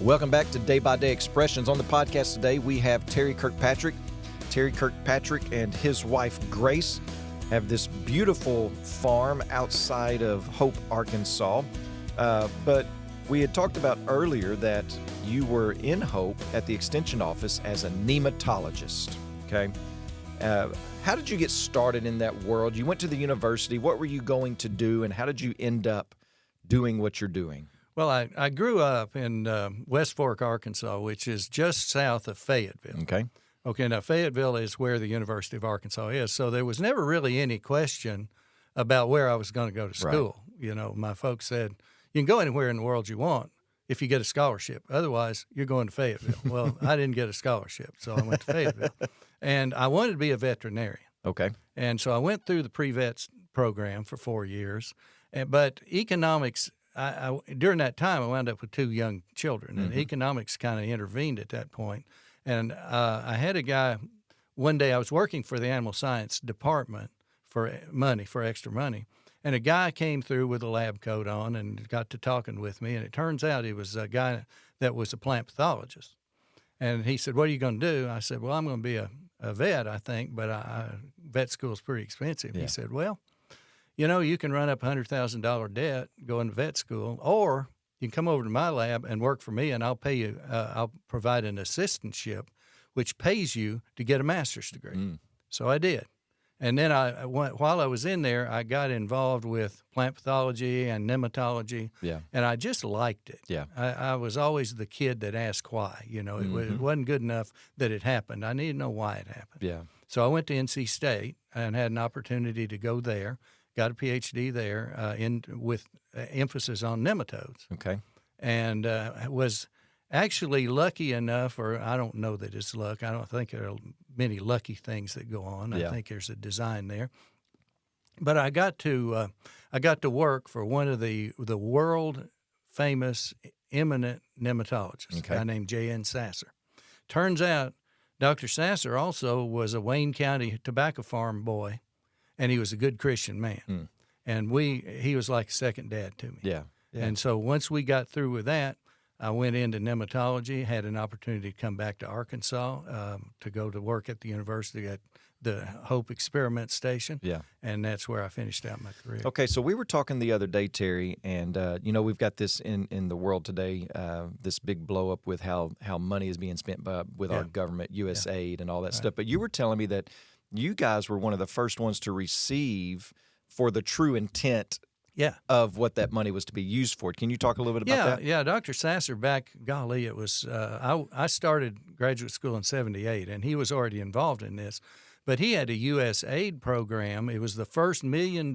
Welcome back to Day by Day Expressions. On the podcast today, we have Terry Kirkpatrick. Terry Kirkpatrick and his wife, Grace, have this beautiful farm outside of Hope, Arkansas. But we had talked about earlier that you were in Hope at the Extension office as a nematologist, okay? How did you get started in that world? You went to the university. What were you going to do, and how did you end up doing what you're doing? Well, I grew up in West Fork, Arkansas, which is just south of Fayetteville. Okay, now Fayetteville is where the University of Arkansas is, so there was never really any question about where I was going to go to school. Right. You know, my folks said, you can go anywhere in the world you want if you get a scholarship. Otherwise, you're going to Fayetteville. Well, I didn't get a scholarship, so I went to Fayetteville. And I wanted to be a veterinarian. Okay. And so I went through the pre-vet program for 4 years. But economics, during that time, I wound up with 2 young children, and economics kind of intervened at that point. And I had a guy, one day I was working for the animal science department for extra money, and a guy came through with a lab coat on and got to talking with me, and it turns out he was a guy that was a plant pathologist. And he said, what are you going to do? I said, well, I'm going to be a vet, I think, but vet school's pretty expensive. Yeah. He said, well, you know, you can run up $100,000 debt going to vet school, or you can come over to my lab and work for me, and I'll pay you. I'll provide an assistantship, which pays you to get a master's degree. So I did, and then while I was in there, I got involved with plant pathology and nematology. Yeah, and I just liked it. Yeah, I was always the kid that asked why. You know, it wasn't good enough that it happened. I needed to know why it happened. Yeah. So I went to NC State and had an opportunity to go there. Got a PhD there with emphasis on nematodes. Okay. And was actually lucky enough, or I don't know that it's luck. I don't think there are many lucky things that go on. Yeah. I think there's a design there. But I got to work for one of the world famous eminent nematologists, a guy named J.N. Sasser. Turns out Dr. Sasser also was a Wayne County tobacco farm boy. And he was a good Christian man. And he was like a second dad to me. Yeah. And so once we got through with that, I went into nematology, had an opportunity to come back to Arkansas to go to work at the university at the Hope Experiment Station. Yeah. And that's where I finished out my career. Okay, so we were talking the other day, Terry, and, you know, we've got this in the world today, this big blow up with how money is being spent with our government, USAID and all that stuff. But you were telling me that you guys were one of the first ones to receive for the true intent of what that money was to be used for. Can you talk a little bit about that? Yeah, Dr. Sasser it was, I started graduate school in 78, and he was already involved in this. But he had a USAID program. It was the first $1 million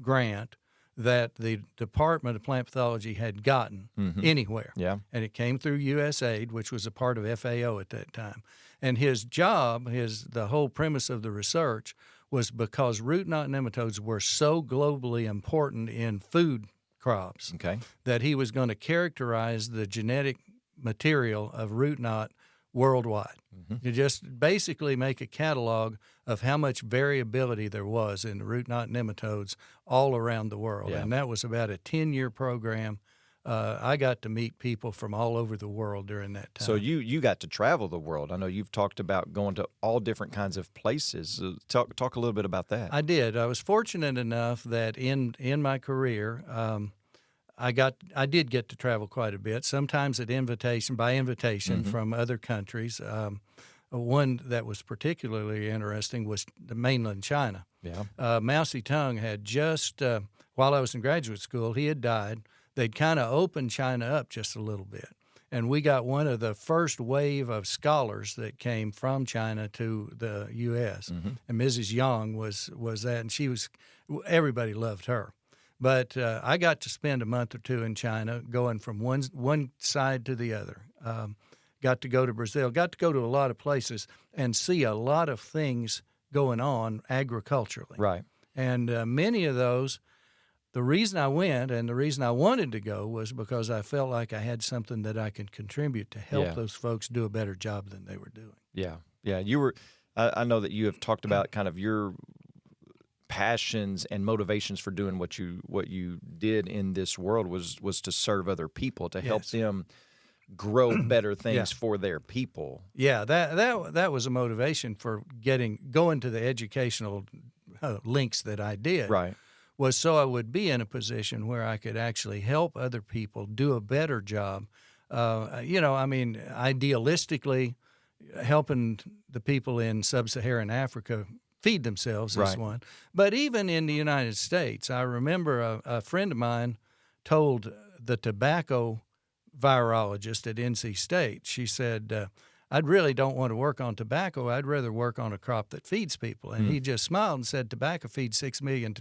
grant that the Department of Plant Pathology had gotten anywhere. Yeah. And it came through USAID, which was a part of FAO at that time. And his job, the whole premise of the research was because root knot nematodes were so globally important in food crops that he was going to characterize the genetic material of root knot worldwide. To just basically make a catalog of how much variability there was in the root knot nematodes all around the world. Yeah. And that was about a 10-year program. I got to meet people from all over the world during that time. So you got to travel the world. I know you've talked about going to all different kinds of places. Talk a little bit about that. I did. I was fortunate enough that in my career, I did get to travel quite a bit, sometimes by invitation from other countries. One that was particularly interesting was the mainland China. Yeah. Mao Zedong had just, while I was in graduate school, he had died. They'd kind of opened China up just a little bit. And we got one of the first wave of scholars that came from China to the U.S. And Mrs. Yang was that, and everybody loved her. But I got to spend a month or two in China, going from one side to the other. Got to go to Brazil, got to go to a lot of places and see a lot of things going on agriculturally. Right. And many of those, the reason I went and the reason I wanted to go was because I felt like I had something that I could contribute to help those folks do a better job than they were doing. Yeah. Yeah. You were, I know that you have talked about kind of your passions and motivations for doing what you did in this world was to serve other people, to help them grow better things Yeah. for their people. Yeah, that was a motivation for going to the educational links that I did. Right. Was so I would be in a position where I could actually help other people do a better job. Idealistically, helping the people in sub-Saharan Africa feed themselves is Right. one. But even in the United States, I remember a friend of mine told the tobacco virologist at NC State, she said, I really don't want to work on tobacco. I'd rather work on a crop that feeds people. And he just smiled and said, tobacco feeds 6 million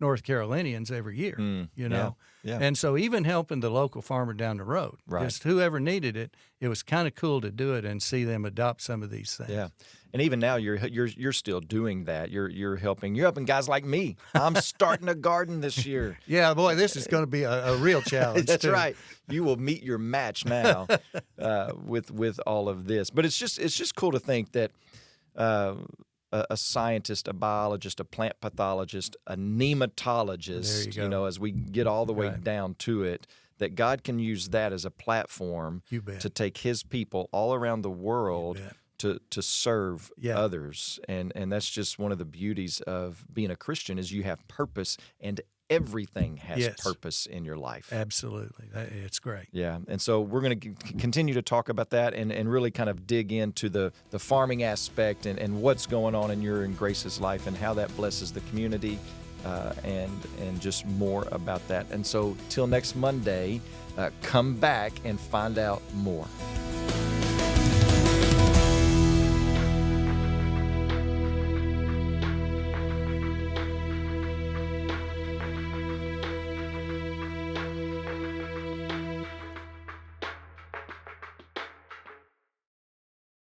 North Carolinians every year, you know. Yeah. And so even helping the local farmer down the road, Right. just whoever needed it, it was kind of cool to do it and see them adopt some of these things. Yeah. And even now you're still doing that. You're helping guys like me. I'm starting a garden this year. Yeah, boy, this is going to be a real challenge. That's too. right. You will meet your match now with all of this. But it's just cool to think that a scientist, a biologist, a plant pathologist, a nematologist, There you go. as we get all the way Right. down to it, that God can use that as a platform You bet. to take his people all around the world bet. to serve Yeah. others. And that's just one of the beauties of being a Christian is you have purpose, and everything has Yes. purpose in your life. Absolutely. It's great. Yeah, and so we're going to continue to talk about that and really kind of dig into the farming aspect and what's going on in your and Grace's life and how that blesses the community and just more about that. And so till next Monday, come back and find out more.